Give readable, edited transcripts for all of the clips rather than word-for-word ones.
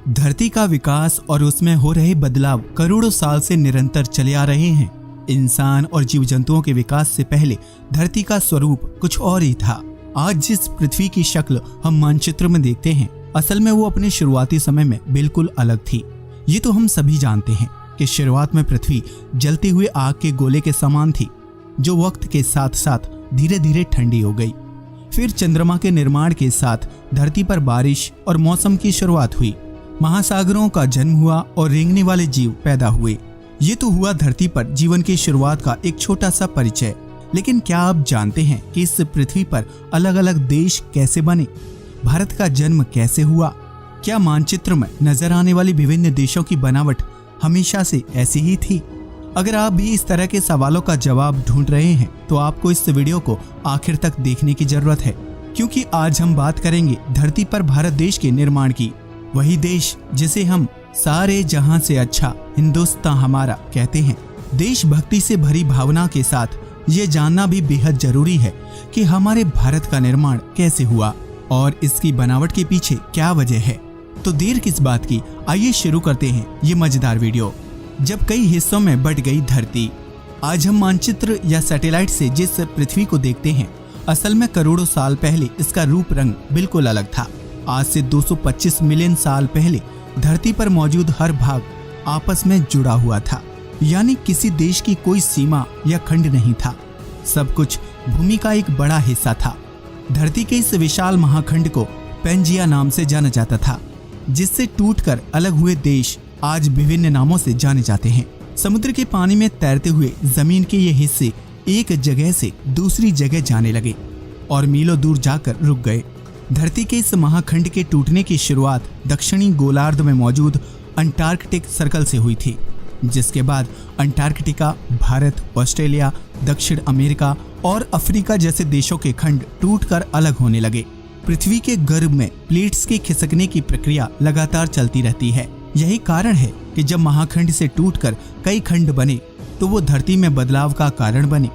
धरती का विकास और उसमें हो रहे बदलाव करोड़ों साल से निरंतर चले आ रहे हैं। इंसान और जीव जंतुओं के विकास से पहले धरती का स्वरूप कुछ और ही था। आज जिस पृथ्वी की शक्ल हम मानचित्र में देखते हैं, असल में वो अपने शुरुआती समय में बिल्कुल अलग थी। ये तो हम सभी जानते हैं कि शुरुआत में पृथ्वी जलते हुए आग के गोले के समान थी, जो वक्त के साथ साथ धीरे धीरे ठंडी हो गई। फिर चंद्रमा के निर्माण के साथ धरती पर बारिश और मौसम की शुरुआत हुई। महासागरों का जन्म हुआ और रेंगने वाले जीव पैदा हुए। ये तो हुआ धरती पर जीवन की शुरुआत का एक छोटा सा परिचय। लेकिन क्या आप जानते हैं कि इस पृथ्वी पर अलग अलग देश कैसे बने? भारत का जन्म कैसे हुआ? क्या मानचित्र में नजर आने वाली विभिन्न देशों की बनावट हमेशा से ऐसी ही थी? अगर आप भी इस तरह के सवालों का जवाब ढूंढ रहे हैं तो आपको इस वीडियो को आखिर तक देखने की जरूरत है, क्योंकि आज हम बात करेंगे धरती पर भारत देश के निर्माण की। वही देश जिसे हम सारे जहां से अच्छा हिंदुस्तान हमारा कहते हैं। देशभक्ति से भरी भावना के साथ ये जानना भी बेहद जरूरी है कि हमारे भारत का निर्माण कैसे हुआ और इसकी बनावट के पीछे क्या वजह है। तो देर किस बात की, आइए शुरू करते हैं ये मजेदार वीडियो। जब कई हिस्सों में बंट गई धरती। आज हम मानचित्र या सैटेलाइट से जिस पृथ्वी को देखते हैं, असल में करोड़ों साल पहले इसका रूप रंग बिल्कुल अलग था। आज से 225 मिलियन साल पहले धरती पर मौजूद हर भाग आपस में जुड़ा हुआ था, यानी किसी देश की कोई सीमा या खंड नहीं था। सब कुछ भूमि का एक बड़ा हिस्सा था। धरती के इस विशाल महाखंड को पेंजिया नाम से जाना जाता था, जिससे टूटकर अलग हुए देश आज विभिन्न नामों से जाने जाते हैं। समुद्र के पानी में तैरते हुए जमीन के ये हिस्से एक जगह से दूसरी जगह जाने लगे और मीलों दूर जाकर रुक गए। धरती के इस महाखंड के टूटने की शुरुआत दक्षिणी गोलार्ध में मौजूद अंटार्कटिक सर्कल से हुई थी, जिसके बाद अंटार्कटिका, भारत, ऑस्ट्रेलिया, दक्षिण अमेरिका और अफ्रीका जैसे देशों के खंड टूटकर अलग होने लगे। पृथ्वी के गर्भ में प्लेट्स के खिसकने की प्रक्रिया लगातार चलती रहती है। यही कारण है कि जब महाखंड से टूटकर कई खंड बने तो वो धरती में बदलाव का कारण बने।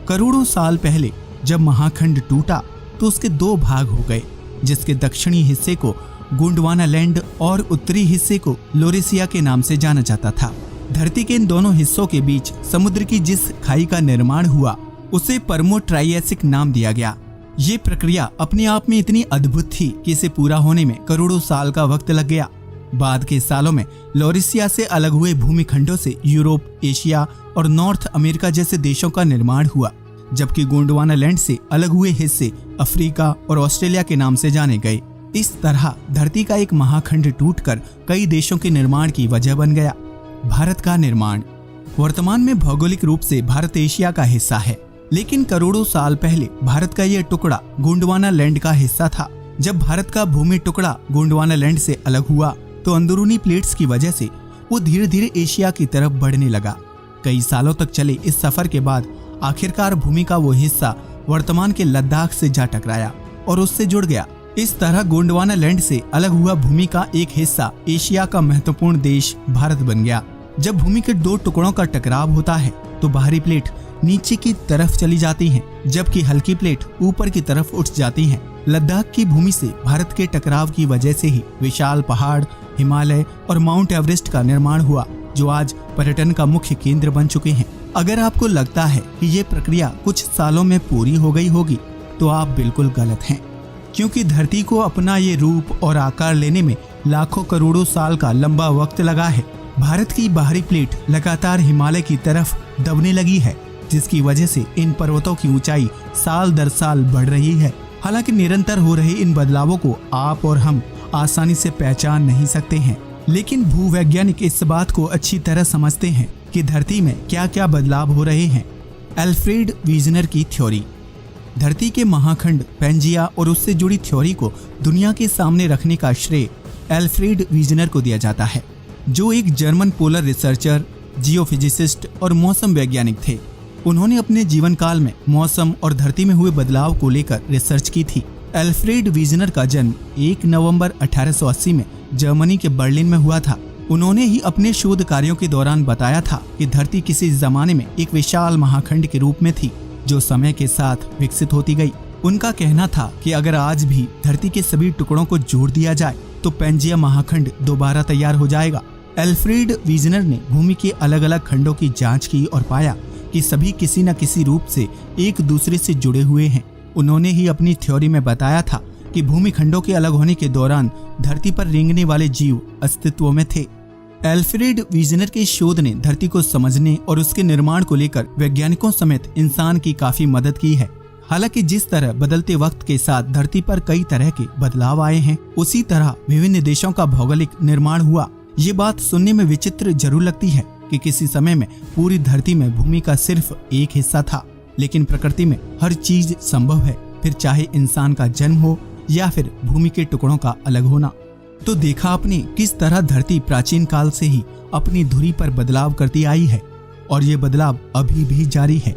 करोड़ों साल पहले जब महाखंड टूटा तो उसके दो भाग हो गए, जिसके दक्षिणी हिस्से को गोंडवाना लैंड और उत्तरी हिस्से को लोरेसिया के नाम से जाना जाता था। धरती के इन दोनों हिस्सों के बीच समुद्र की जिस खाई का निर्माण हुआ उसे परमो ट्राइएसिक नाम दिया गया। ये प्रक्रिया अपने आप में इतनी अद्भुत थी कि इसे पूरा होने में करोड़ों साल का वक्त लग गया। बाद के सालों में लोरेसिया से अलग हुए भूमिखंडों से यूरोप, एशिया और नॉर्थ अमेरिका जैसे देशों का निर्माण हुआ, जबकि गोंडवाना लैंड से अलग हुए हिस्से अफ्रीका और ऑस्ट्रेलिया के नाम से जाने गए। इस तरह धरती का एक महाखंड टूटकर कई देशों के निर्माण की वजह बन गया। भारत का निर्माण। वर्तमान में भौगोलिक रूप से भारत एशिया का हिस्सा है, लेकिन करोड़ों साल पहले भारत का यह टुकड़ा गोंडवाना लैंड का हिस्सा था। जब भारत का भूमि टुकड़ा गोंडवाना लैंड से अलग हुआ तो अंदरूनी प्लेट्स की वजह से वो धीरे धीरे एशिया की तरफ बढ़ने लगा। कई सालों तक चले इस सफर के बाद आखिरकार भूमि का वो हिस्सा वर्तमान के लद्दाख से जा टकराया और उससे जुड़ गया। इस तरह गोंडवाना लैंड से अलग हुआ भूमि का एक हिस्सा एशिया का महत्वपूर्ण देश भारत बन गया। जब भूमि के दो टुकड़ों का टकराव होता है तो बाहरी प्लेट नीचे की तरफ चली जाती हैं, जबकि हल्की प्लेट ऊपर की तरफ उठ जाती हैं। लद्दाख की भूमि से भारत के टकराव की वजह से ही विशाल पहाड़, हिमालय और माउंट एवरेस्ट का निर्माण हुआ, जो आज पर्यटन का मुख्य केंद्र बन चुके हैं। अगर आपको लगता है कि ये प्रक्रिया कुछ सालों में पूरी हो गई होगी तो आप बिल्कुल गलत हैं, क्योंकि धरती को अपना ये रूप और आकार लेने में लाखों करोड़ों साल का लंबा वक्त लगा है। भारत की बाहरी प्लेट लगातार हिमालय की तरफ दबने लगी है, जिसकी वजह से इन पर्वतों की ऊंचाई साल दर साल बढ़ रही है। हालांकि निरंतर हो रहे इन बदलावों को आप और हम आसानी से पहचान नहीं सकते हैं, लेकिन भूवैज्ञानिक इस बात को अच्छी तरह समझते हैं कि धरती में क्या क्या बदलाव हो रहे हैं। एल्फ्रेड वीजनर की थ्योरी। धरती के महाखंड पेंजिया और उससे जुड़ी थ्योरी को दुनिया के सामने रखने का श्रेय एल्फ्रेड वीजनर को दिया जाता है, जो एक जर्मन पोलर रिसर्चर, जियोफिजिसिस्ट और मौसम वैज्ञानिक थे। उन्होंने अपने जीवन काल में मौसम और धरती में हुए बदलाव को लेकर रिसर्च की थी। एल्फ्रेड वीजनर का जन्म 1 नवंबर 1880 में जर्मनी के बर्लिन में हुआ था। उन्होंने ही अपने शोध कार्यों के दौरान बताया था कि धरती किसी जमाने में एक विशाल महाखंड के रूप में थी, जो समय के साथ विकसित होती गई। उनका कहना था कि अगर आज भी धरती के सभी टुकड़ों को जोड़ दिया जाए तो पैंजिया महाखंड दोबारा तैयार हो जाएगा। एल्फ्रेड वीजनर ने भूमि के अलग अलग खंडों की जांच की और पाया कि सभी किसी न किसी रूप से एक दूसरे से जुड़े हुए हैं। उन्होंने ही अपनी थ्योरी में बताया था कि भूमि खंडों के अलग होने के दौरान धरती पर रेंगने वाले जीव अस्तित्व में थे। एल्फ्रेड वीजनर के शोध ने धरती को समझने और उसके निर्माण को लेकर वैज्ञानिकों समेत इंसान की काफी मदद की है। हालांकि जिस तरह बदलते वक्त के साथ धरती पर कई तरह के बदलाव आए हैं, उसी तरह विभिन्न देशों का भौगोलिक निर्माण हुआ। ये बात सुनने में विचित्र जरूर लगती है कि किसी समय में पूरी धरती में भूमि का सिर्फ एक हिस्सा था, लेकिन प्रकृति में हर चीज संभव है, फिर चाहे इंसान का जन्म हो या फिर भूमि के टुकड़ों का अलग होना। तो देखा आपने किस तरह धरती प्राचीन काल से ही अपनी धुरी पर बदलाव करती आई है और ये बदलाव अभी भी जारी है।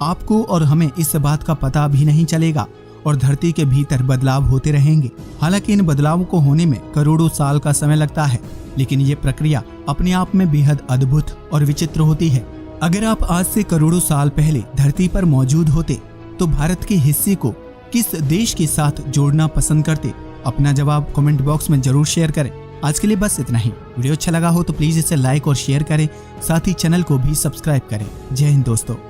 आपको और हमें इस बात का पता भी नहीं चलेगा और धरती के भीतर बदलाव होते रहेंगे। हालांकि इन बदलावों को होने में करोड़ों साल का समय लगता है, लेकिन ये प्रक्रिया अपने आप में बेहद अद्भुत और विचित्र होती है। अगर आप आज से करोड़ों साल पहले धरती पर मौजूद होते तो भारत के हिस्से को किस देश के साथ जोड़ना पसंद करते? अपना जवाब कमेंट बॉक्स में जरूर शेयर करें। आज के लिए बस इतना ही। वीडियो अच्छा लगा हो तो प्लीज इसे लाइक और शेयर करें, साथ ही चैनल को भी सब्सक्राइब करें। जय हिंद दोस्तों।